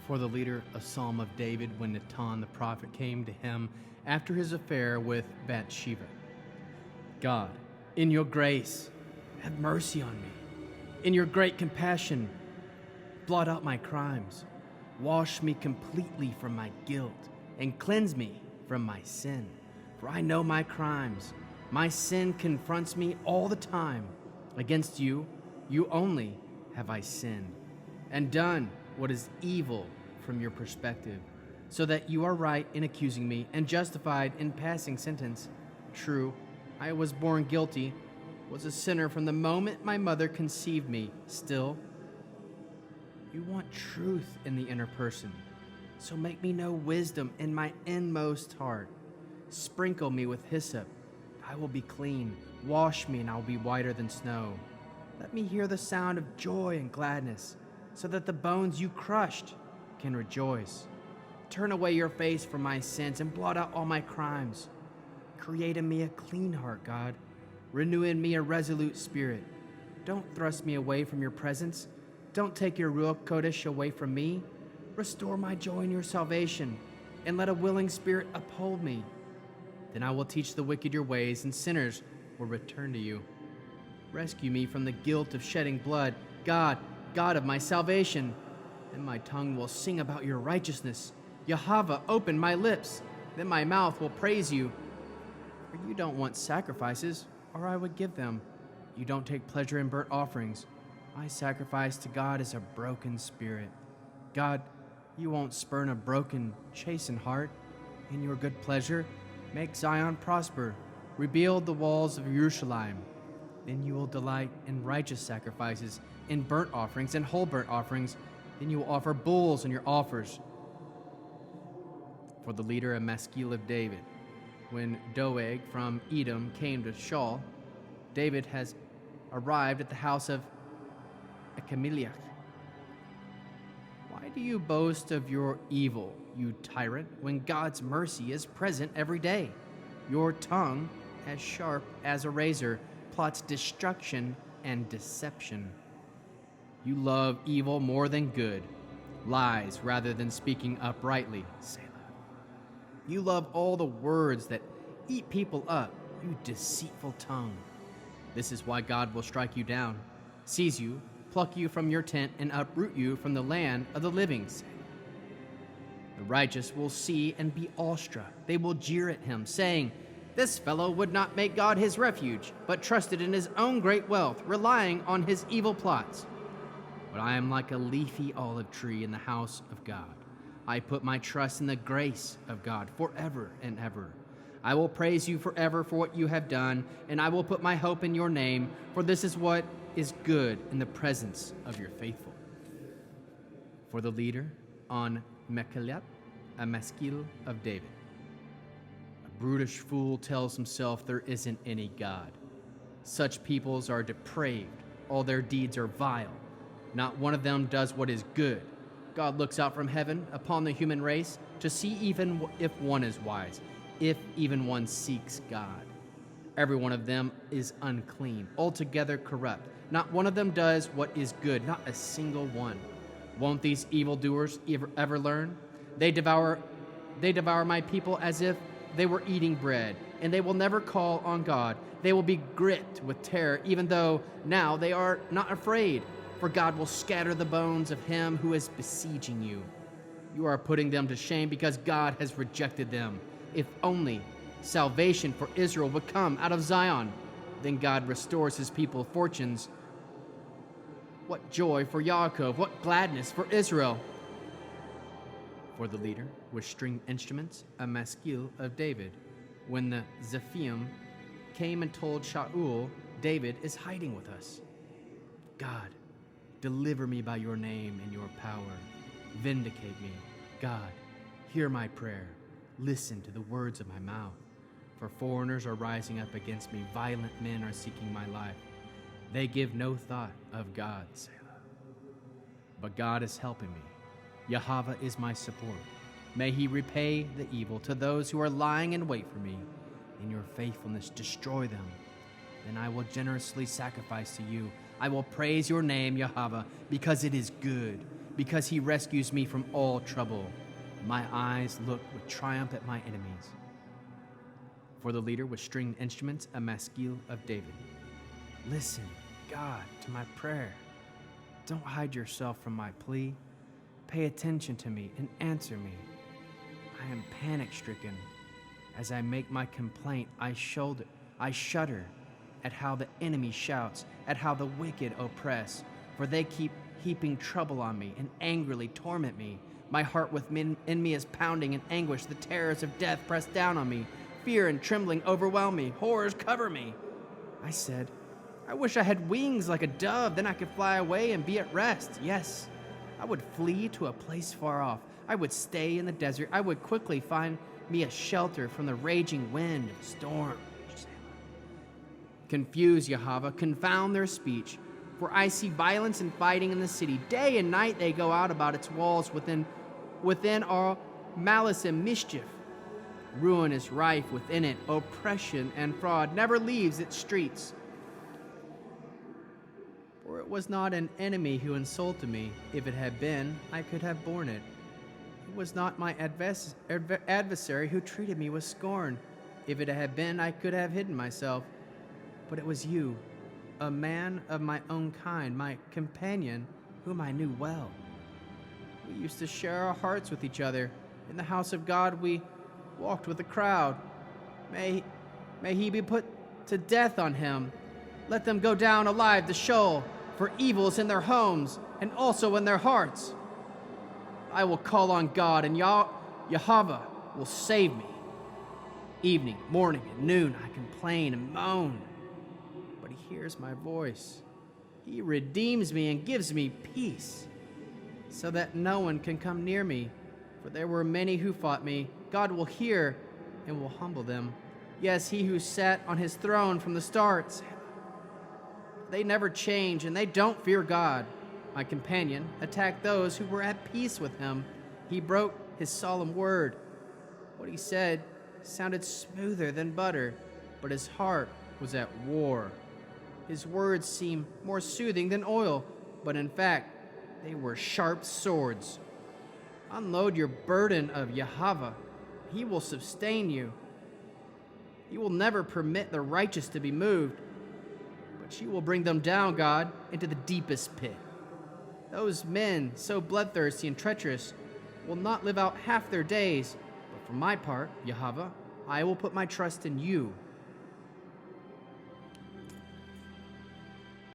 For the leader, a psalm of David when Nathan the prophet came to him after his affair with Bathsheba. God, in your grace, have mercy on me. In your great compassion, blot out my crimes. Wash me completely from my guilt and cleanse me from my sin. For I know my crimes. My sin confronts me all the time. Against you, you only, have I sinned and done what is evil from your perspective, so that you are right in accusing me and justified in passing sentence. True, I was born guilty, was a sinner from the moment my mother conceived me. Still, you want truth in the inner person, so make me know wisdom in my inmost heart. Sprinkle me with hyssop, I will be clean. Wash me, and I will be whiter than snow. Let me hear the sound of joy and gladness, so that the bones you crushed can rejoice. Turn away your face from my sins and blot out all my crimes. Create in me a clean heart, God. Renew in me a resolute spirit. Don't thrust me away from your presence. Don't take your Ruach Kodesh away from me. Restore my joy in your salvation, and let a willing spirit uphold me. Then I will teach the wicked your ways, and sinners will return to you. Rescue me from the guilt of shedding blood, God, God of my salvation. Then my tongue will sing about your righteousness. Yahweh, open my lips, then my mouth will praise you. For you don't want sacrifices, or I would give them. You don't take pleasure in burnt offerings. My sacrifice to God is a broken spirit. God, you won't spurn a broken, chastened heart. In your good pleasure, make Zion prosper. Rebuild the walls of Jerusalem. Then you will delight in righteous sacrifices, in burnt offerings and whole burnt offerings. Then you will offer bulls in your offers. For the leader, a maskil of David. When Doeg from Edom came to Shaul, David has arrived at the house of Achimelech. Why do you boast of your evil, you tyrant, when God's mercy is present every day? Your tongue, as sharp as a razor, plots destruction and deception. You love evil more than good, lies rather than speaking uprightly. Selah. You love all the words that eat people up, you deceitful tongue. This is why God will strike you down, seize you, pluck you from your tent, and uproot you from the land of the living. The righteous will see and be awestruck. They will jeer at him, saying, "This fellow would not make God his refuge, but trusted in his own great wealth, relying on his evil plots." But I am like a leafy olive tree in the house of God. I put my trust in the grace of God forever and ever. I will praise you forever for what you have done, and I will put my hope in your name, for this is what is good in the presence of your faithful. For the leader, on Mechaliah, a maskil of David. A brutish fool tells himself there isn't any God. Such peoples are depraved. All their deeds are vile. Not one of them does what is good. God looks out from heaven upon the human race to see even if one is wise, if even one seeks God. Every one of them is unclean, altogether corrupt. Not one of them does what is good, not a single one. Won't these evildoers ever learn? They devour my people as if they were eating bread, and they will never call on God. They will be gripped with terror, even though now they are not afraid, for God will scatter the bones of him who is besieging you. You are putting them to shame because God has rejected them. If only salvation for Israel would come out of Zion, then God restores his people's fortunes. What joy for Yaakov, what gladness for Israel. For the leader, with stringed instruments, a maskil of David. When the Zephiim came and told Shaul, David is hiding with us. God, deliver me by your name and your power. Vindicate me. God, hear my prayer. Listen to the words of my mouth. For foreigners are rising up against me. Violent men are seeking my life. They give no thought of God, Selah. But God is helping me. Yahweh is my support. May he repay the evil to those who are lying in wait for me. In your faithfulness, destroy them. Then I will generously sacrifice to you. I will praise your name, Yahweh, because it is good. because he rescues me from all trouble. My eyes look with triumph at my enemies. For the leader with stringed instruments, a maskil of David. Listen, God, to my prayer. Don't hide yourself from my plea. Pay attention to me and answer me. I am panic-stricken. As I make my complaint, I shudder at how the enemy shouts, at how the wicked oppress, for they keep heaping trouble on me and angrily torment me. My heart within me is pounding in anguish. The terrors of death press down on me. Fear and trembling overwhelm me. Horrors cover me. I said, I wish I had wings like a dove, then I could fly away and be at rest. Yes, I would flee to a place far off. I would stay in the desert. I would quickly find me a shelter from the raging wind and storm. Confuse, Yahweh, confound their speech, for I see violence and fighting in the city. Day and night they go out about its walls. Within are malice and mischief. Ruin is rife within it. Oppression and fraud never leaves its streets. For it was not an enemy who insulted me. If it had been, I could have borne it. It was not my adversary who treated me with scorn. If it had been, I could have hidden myself. But it was you, a man of my own kind, my companion, whom I knew well. We used to share our hearts with each other. In the house of God we walked with the crowd. May he be put to death on him. Let them go down alive to Sheol, for evil is in their homes and also in their hearts. I will call on God, and Yahweh will save me. Evening, morning, and noon I complain and moan, but he hears my voice. He redeems me and gives me peace, so that no one can come near me. For there were many who fought me. God will hear and will humble them. Yes, he who sat on his throne from the start. They never change, and they don't fear God. My companion attacked those who were at peace with him. He broke his solemn word. What he said sounded smoother than butter, but his heart was at war. His words seemed more soothing than oil, but in fact, they were sharp swords. Unload your burden of Yahweh. He will sustain you. He will never permit the righteous to be moved, but you will bring them down, God, into the deepest pit. Those men, so bloodthirsty and treacherous, will not live out half their days. But for my part, Yahweh, I will put my trust in you.